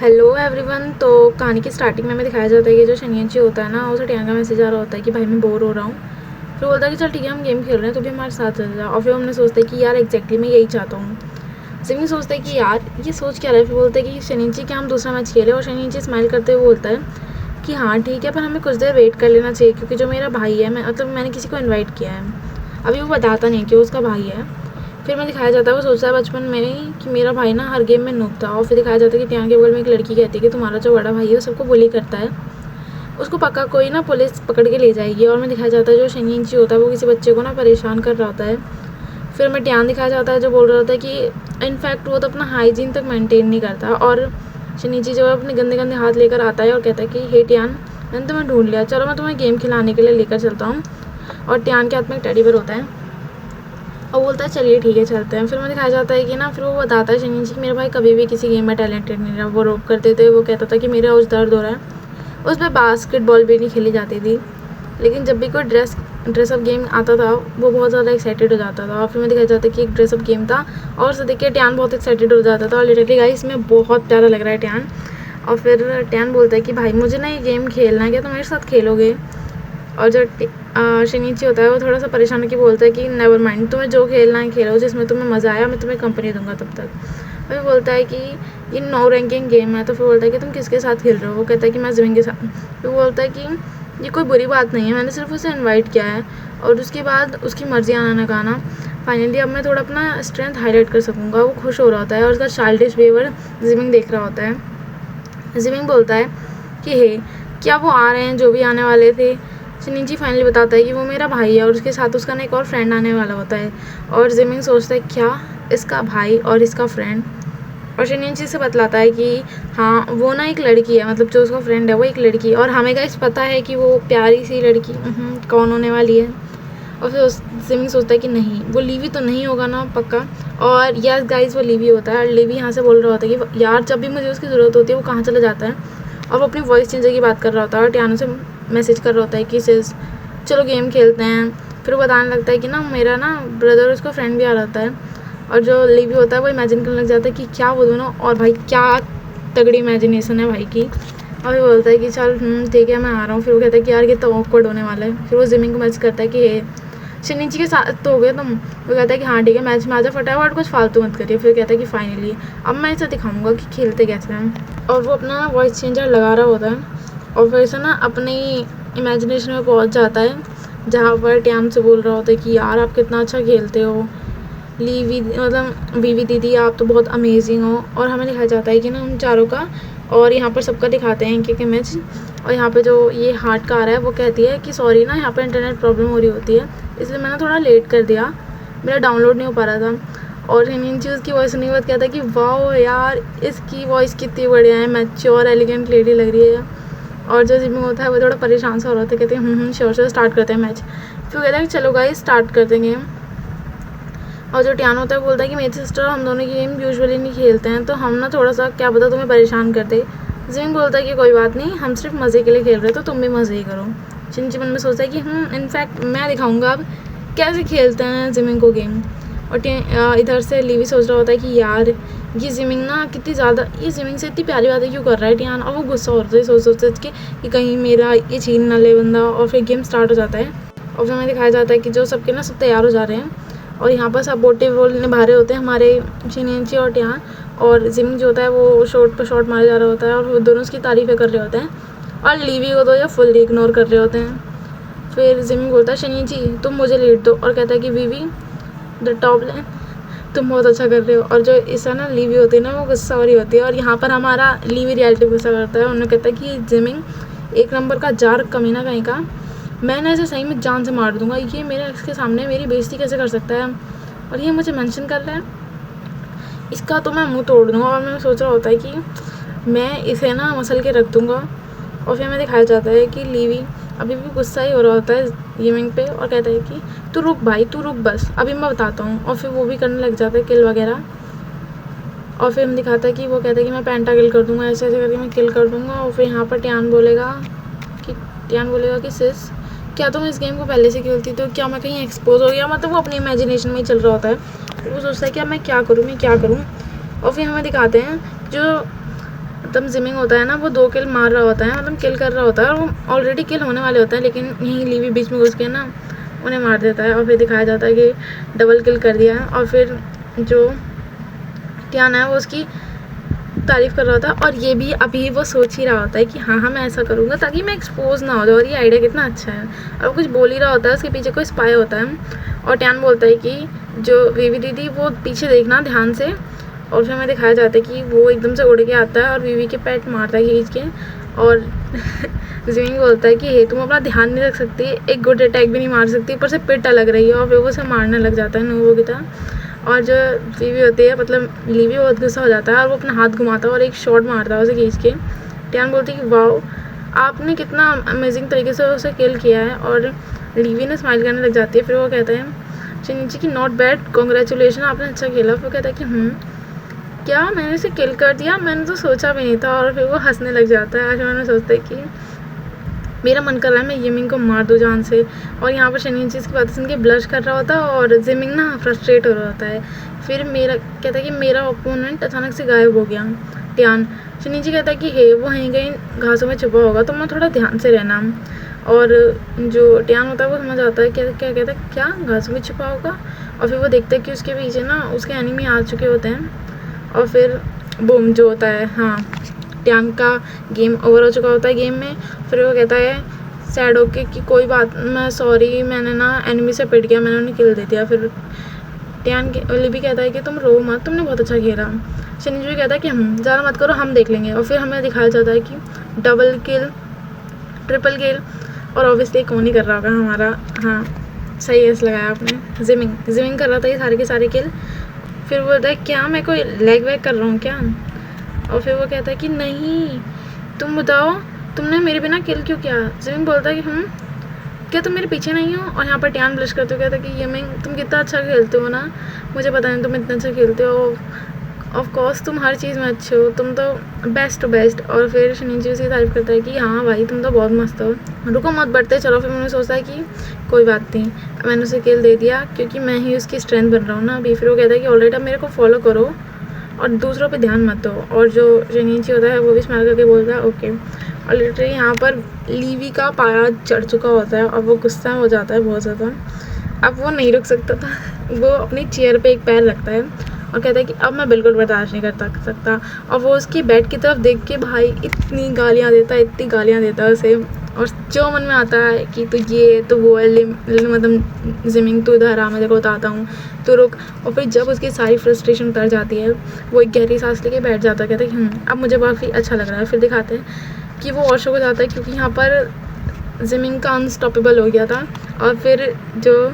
Hello everyone. तो कहानी की स्टार्टिंग में हमें दिखाया जाता है कि जो शनियंची होता है ना, उसे टियान का मैसेज आ रहा होता है कि भाई मैं बोर हो रहा हूँ। फिर बोलता है कि चल ठीक है, हम गेम खेल रहे हैं तो भी हमारे साथ चल जा। और फिर हमने सोचते हैं कि यार एग्जैक्टली मैं यही चाहता हूँ। जिमिन सोचता है कि यार ये सोच क्या रहा है। फिर बोलता है कि शनियंची क्या हम दूसरा मैच खेलें। और शनियंची स्माइल करते हुए बोलता है कि हाँ ठीक है, पर हमें कुछ देर वेट कर लेना चाहिए क्योंकि जो मेरा भाई है, मैंने किसी को इन्वाइट किया है। अभी वो बताता नहीं कि वो उसका भाई है। फिर मैं दिखाया जाता है वो सोचता है बचपन में ही कि मेरा भाई ना हर गेम में नूब था। और फिर दिखाया जाता है कि टियान के बगल में एक लड़की कहती है कि तुम्हारा जो बड़ा भाई है वो सबको बुली करता है, उसको पक्का कोई ना पुलिस पकड़ के ले जाएगी। और मैं दिखाया जाता है जो शनियंची होता है वो किसी बच्चे को ना परेशान कर रहा होता है। फिर मैं टियान दिखाया जाता है जो बोल रहा होता है कि इनफैक्ट वो तो अपना हाइजीन तक मेंटेन नहीं करता। और शनियंची जो है अपने गंदे गंदे हाथ लेकर आता है और कहता है कि हे टियान, मैंने तुम्हें ढूंढ लिया, चलो मैं तुम्हें गेम खिलाने के लिए लेकर चलता हूँ। और टियान के हाथ में एक टेडी बेयर होता है और बोलता है चलिए ठीक है चलते हैं। फिर मैं दिखाया जाता है कि ना, फिर वो बताता है शनियंची कि मेरा भाई कभी भी किसी गेम में टैलेंटेड नहीं रहा। वो रोक करते थे, वो कहता था कि मेरा उस दर्द हो रहा है। उस पर बास्केटबॉल भी नहीं खेली जाती थी, लेकिन जब भी कोई ड्रेसअप गेम आता था वो बहुत ज़्यादा एक्साइटेड हो जाता था। और फिर मैं दिखाया जाता है कि एक ड्रेसअप गेम था और उसे देख के टियान बहुत एक्साइटेड हो जाता था। और लिटरली गाइस इसमें बहुत प्यारा लग रहा है टियान। और फिर टियान बोलता है कि भाई मुझे ना ये गेम खेलना है, क्या तुम मेरे साथ खेलोगे। और जो शनियंची होता है वो थोड़ा सा परेशान होकर बोलता है कि नेवर माइंड, तुम्हें जो खेलना है खेलो, जिसमें तुम्हें मज़ा आया मैं तुम्हें कंपनी दूंगा तब तक। फिर बोलता है कि ये नो रैंकिंग गेम है। तो फिर बोलता है कि तुम किसके साथ खेल रहे हो। वो कहता है कि मैं जिमिन के साथ। फिर बोलता है कि ये कोई बुरी बात नहीं है, मैंने सिर्फ उसे इन्वाइट किया है और उसके बाद उसकी मर्ज़ी आना का ना। फाइनली अब मैं थोड़ा अपना स्ट्रेंथ हाईलाइट कर सकूँगा। वो खुश हो रहा होता है और उसका चाइल्डिश बिहेवियर जिमिन देख रहा होता है। जिमिन बोलता है कि हे, क्या वो आ रहे हैं जो भी आने वाले थे। शनियंची फाइनली बताता है कि वो मेरा भाई है और उसके साथ उसका ना एक और फ्रेंड आने वाला होता है। और जिमिन सोचता है क्या इसका भाई और इसका फ्रेंड। और शनियंची से बतलाता है कि हाँ वो ना एक लड़की है, मतलब जो उसका फ्रेंड है वो एक लड़की है और हमें गाइस पता है कि वो प्यारी सी लड़की कौन होने वाली है। और फिर जिमिन सोचता है कि नहीं वो लीवी तो नहीं होगा ना पक्का। और यस गाइस वो लीवी होता है। और लीवी यहाँ से बोल रहा होता है कि यार जब भी मुझे उसकी ज़रूरत होती है वो कहाँ चला जाता है। और वो अपनी वॉइस चेंजर की बात कर रहा होता है और टियानो से मैसेज कर रहा होता है कि सिस चलो गेम खेलते हैं। फिर वो बताने लगता है कि ना मेरा ना ब्रदर और उसका फ्रेंड भी आ रहा है। और जो लीवी होता है वो इमेजिन करने लग जाता है कि क्या वो दोनों, और भाई क्या तगड़ी इमेजिनेशन है भाई की। और वो बोलता है कि चल ठीक है मैं आ रहा हूँ। फिर वो कहता है कि यार ये तो ऑकवर्ड होने वाला है। फिर वो जिमिन को मैसेज करता है कि हे शनियंची के साथ तो हो गया तुम। वो कहता है कि हाँ ठीक है मैच में आजा फटाफट, कुछ फालतू मत करिए। फिर कहता है कि फाइनली अब मैं इसे दिखाऊंगा कि खेलते कैसे हैं। और वो अपना वॉइस चेंजर लगा रहा होता है और फिर से ना अपनी इमेजिनेशन में पहुंच जाता है जहाँ पर टियान से बोल रहा होता है कि यार आप कितना अच्छा खेलते हो, लीवी मतलब वीवी दीदी आप तो बहुत अमेजिंग हो। और हमें दिखाया जाता है कि ना उन चारों का, और यहाँ पर सबका दिखाते हैं एक इमेज। और यहाँ पे जो ये हार्ट का आ रहा है वो कहती है कि सॉरी ना यहाँ पर इंटरनेट प्रॉब्लम हो रही होती है, इसलिए मैंने थोड़ा लेट कर दिया, मेरा डाउनलोड नहीं हो पा रहा था। और शनियंची उसकी वॉइस सुनने के बाद कहता है कि वाह यार इसकी वॉइस कितनी बढ़िया है, मैच्योर एलिगेंट लेडी लग रही है। और जो जिमिन होता है वो थोड़ा परेशान सा हो रहा था, कहते हैं श्योर श्योर स्टार्ट करते हैं मैच। फिर कहता है कि चलो गाइस स्टार्ट करते हैं गेम। और जो टियान होता है बोलता है कि मेरी सिस्टर हम दोनों गेम यूजुअली नहीं खेलते हैं, तो हम ना थोड़ा सा क्या पता तुम्हें परेशान कर दे। जिमिन बोलता है कि कोई बात नहीं, हम सिर्फ मज़े के लिए खेल रहे हैं तो तुम भी मज़े ही करो। शनियंची मन में सोचता है कि इनफैक्ट मैं दिखाऊंगा अब कैसे खेलते हैं जिमिन को गेम। और इधर से लीवी सोच रहा होता है कि यार ये जिमिन ना कितनी ज़्यादा, ये जिमिन से इतनी प्यारी बातें क्यों कर रहा है टियान। और वो गुस्सा हो रहा है सोच के कि कहीं मेरा ये छीन ना ले बंदा। और फिर गेम स्टार्ट हो जाता है और फिर हमें दिखाया जाता है कि जो सबके ना सब तैयार हो जा रहे हैं और यहाँ पर सपोर्टिव रोल निभा रहे होते हैं हमारे शनियंची और टियान। और जिमिन जो होता है वो शॉट पर शॉट मारे जा रहा होता है और वो दोनों उसकी तारीफ़ें कर रहे होते हैं और लीवी को तो ये फुल्ली इग्नोर कर रहे होते हैं। फिर जिमिन बोलता है शनियंची तुम मुझे लीड दो, और कहता है कि वीवी द टॉप लेन तुम बहुत अच्छा कर रहे हो। और जो ऐसा ना लीवी होती है ना वो गुस्सा हो रही होती है और यहाँ पर हमारा लीवी रियलिटी गुस्सा करता है। उन्होंने कहता है कि जिमिन एक नंबर का जार कमीना कहीं का, मैंने ऐसे सही में जान से मार दूंगा, ये मेरे एक्स के सामने मेरी बेइज्जती कैसे कर सकता है और ये मुझे मेंशन कर रहा है, इसका तो मैं मुंह तोड़ दूँगा। और मैं सोच रहा होता है कि मैं इसे ना मसल के रख दूँगा। और फिर हमें दिखाया जाता है कि लीवी अभी भी गुस्सा ही हो रहा होता है जिमिन पे और कहता है कि तू रुक भाई तू रुक, बस अभी मैं बताता हूँ। और फिर वो भी करने लग जाता है किल वगैरह। और फिर हम दिखाता है कि वो कहता है कि मैं पेंटा किल कर दूँगा, ऐसे ऐसे करके मैं किल कर दूँगा। और फिर यहाँ पर टियान बोलेगा कि सिस क्या तुम इस गेम को पहले से खेलती, तो क्या मैं कहीं एक्सपोज हो गया, मतलब वो अपनी इमेजिनेशन में ही चल रहा होता है। तो वो सोचता है कि अब मैं क्या करूँ। और फिर हमें दिखाते हैं जो तब जिमिंग होता है ना, वो 2 किल मार रहा होता है, मतलब किल कर रहा होता है, और वो ऑलरेडी किल होने वाले होते हैं, लेकिन यहीं लीवी बीच में घुस के ना उन्हें मार देता है। और फिर दिखाया जाता है कि डबल किल कर दिया है। और फिर जो टियान है वो उसकी तारीफ़ कर रहा होता है, और ये भी अभी वो सोच ही रहा होता है कि हाँ हाँ मैं ऐसा करूँगा ताकि मैं एक्सपोज ना हो जाऊँ, और ये आइडिया कितना अच्छा है। और वो कुछ बोल ही रहा होता है, उसके पीछे कोई स्पाई होता है, और टियान बोलता है कि जो वीवी दीदी वो पीछे देखना ध्यान से। और फिर हमें दिखाया जाता है कि वो एकदम से उड़ के आता है और वीवी के पैट मारता है खींच के। और जिमिंग बोलता है कि हे तुम अपना ध्यान नहीं रख सकती, एक गुड अटैक भी नहीं मार सकती, ऊपर से पिट अलग रही है। और फिर वो उसे मारने लग जाता है नूबो की तरह। और जो वीवी होती है, मतलब लीवी बहुत गुस्सा हो जाता है, और वो अपना हाथ घुमाता है और एक शॉट मारता है उसे खींच के। टियान बोलती है कि वाओ आपने कितना अमेजिंग तरीके से उसे किल किया है। और लीवी ने स्माइल करने लग जाती है। फिर वो कहता है शिनिची की नॉट बैड, कॉन्ग्रेचुलेशन, आपने अच्छा खेला। फिर कहता है कि क्या मैंने इसे किल कर दिया, मैंने तो सोचा भी नहीं था। और फिर वो हंसने लग जाता है। फिर मैंने सोचता है कि मेरा मन कर रहा है मैं यमिंग को मार दूँ जान से। और यहाँ पर शिनिची इसकी बात सुन के ब्लश कर रहा होता है, और जिमिंग ना फ्रस्ट्रेट हो रहा होता है। फिर मेरा कहता है कि मेरा ओपोनेंट अचानक से गायब हो गया। टियान शिनिची कहता है कि हे वो कहीं कहीं घासों में छुपा होगा, तो मैं थोड़ा ध्यान से रहना। और जो टियान होता है वो समझ आता है क्या क्या कहता है, क्या घासों में छुपा होगा। और फिर वो देखता है कि उसके पीछे ना उसके एनिमी आ चुके होते हैं। और फिर बूम जो होता है, हाँ टियान का गेम ओवर हो चुका होता है गेम में। फिर वो कहता है सैड होके कि कोई बात, मैं सॉरी, मैंने ना एनिमी से पिट गया, मैंने उन्हें किल दे दिया। फिर टियान लिबी कहता है कि तुम रो मत, तुमने बहुत अच्छा खेला। शिनिची भी कहता है कि ज़्यादा मत करो, हम देख लेंगे। और फिर हमें दिखाया जाता है कि डबल किल, ट्रिपल किल, और ऑब्वियसली कौन ही कर रहा होगा हमारा, हाँ सही एस लगाया आपने, जिमिंग कर रहा था ये सारे के सारे किल। फिर वो बोलता है क्या मैं कोई लेग वैग कर रहा हूँ क्या। और फिर वो कहता है कि नहीं, तुम बताओ तुमने मेरे बिना किल क्यों किया। जिमिंग बोलता है कि क्या तुम मेरे पीछे नहीं हो। और यहाँ पर टियान ब्लश करते हुए कहता है कि यमिंग तुम कितना अच्छा खेलते हो ना, मुझे पता नहीं तुम इतना अच्छा खेलते हो, ऑफ कोर्स तुम हर चीज़ में अच्छे हो, तुम तो बेस्ट बेस्ट। और फिर शिनिची उसकी तारीफ़ करता है कि हाँ भाई तुम तो बहुत मस्त हो, रुको मत बढ़ते चलो। फिर मैंने सोचा है कि कोई बात नहीं, मैंने उसे किल दे दिया क्योंकि मैं ही उसकी स्ट्रेंथ बन रहा हूँ ना अभी। फिर वो कहता है कि ऑलरेडी अब मेरे को फॉलो करो और दूसरों पे ध्यान मत दो। और जो शिनिची होता है वो भी स्माइल करके बोलता है ओके। और लिटरली यहाँ पर लीवी का पारा चढ़ चुका होता है और वो गुस्सा हो जाता है बहुत ज़्यादा। अब वो नहीं रुक सकता था, वो अपनी चेयर पे एक पैर रखता है और कहता है कि अब मैं बिल्कुल बर्दाश्त नहीं कर सकता। और वो उसकी बेड की तरफ देख के भाई इतनी गालियाँ देता है उसे। और जो मन में आता है कि तू ये तो वो है, मतलब जिमिंग तू इधर आ, मैं तेरे को बताता हूँ, तो रुक। और फिर जब उसकी सारी फ्रस्ट्रेशन उतर जाती है, वो एक गहरी सांस लेके बैठ जाता है, कहता है कि अब मुझे काफ़ी अच्छा लग रहा है। फिर दिखाते हैं कि वो और शो हो जाता है क्योंकि यहाँ पर जिमिंग का अनस्टॉपेबल हो गया था। और फिर जो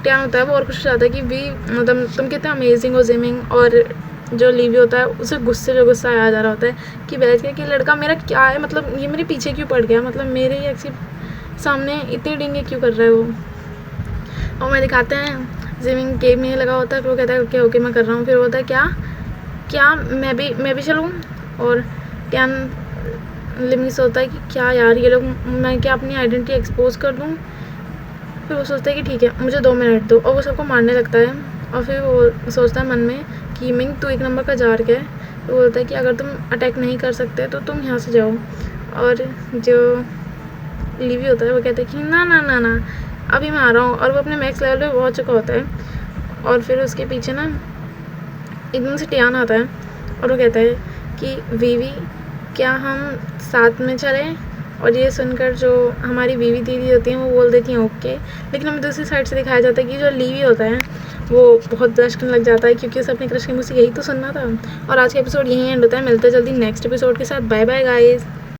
टियान होता है वो और कुछ चाहता है कि भी मतलब तुम कितने अमेजिंग हो जिमिंग। और जो लीवी होता है उसे गुस्सा आ जा रहा होता है कि बैठ के कि लड़का मेरा क्या है, मतलब ये मेरे पीछे क्यों पड़ गया, मतलब मेरे ही एक्सिट सामने इतने डिंगे क्यों कर रहा है वो। और मैं दिखाते हैं जिमिंग गेम में लगा होता है। फिर वो कहता है ओके ओके मैं कर रहा हूँ। फिर वो होता है क्या मैं भी चलूँ। और टियान लिमी सोचता है कि क्या यार ये लोग, मैं क्या अपनी आइडेंटिटी एक्सपोज कर दूँ। फिर वो सोचता है कि ठीक है मुझे 2 मिनट दो, और वो सबको मारने लगता है। और फिर वो सोचता है मन में कि यमिंग तू 1 नंबर का जार्क है। तो बोलता है कि अगर तुम अटैक नहीं कर सकते तो तुम यहाँ से जाओ। और जो लीवी होता है वो कहता है कि ना अभी मैं आ रहा हूँ। और वो अपने मैक्स लेवल पे पहुँच चुका होता है। और फिर उसके पीछे ना एकदम से टियान आता है और वो कहता है कि वीवी क्या हम साथ में चलें। और ये सुनकर जो हमारी वीवी दीदी होती हैं वो बोल देती हैं ओके। लेकिन हमें दूसरी साइड से दिखाया जाता है कि जो लीवी होता है वो बहुत ब्लश करने लग जाता है क्योंकि उसे अपने क्रश के मुँह से यही तो सुनना था। और आज का एपिसोड यहीं एंड होता है। मिलते जल्दी नेक्स्ट एपिसोड के साथ। Bye bye guys.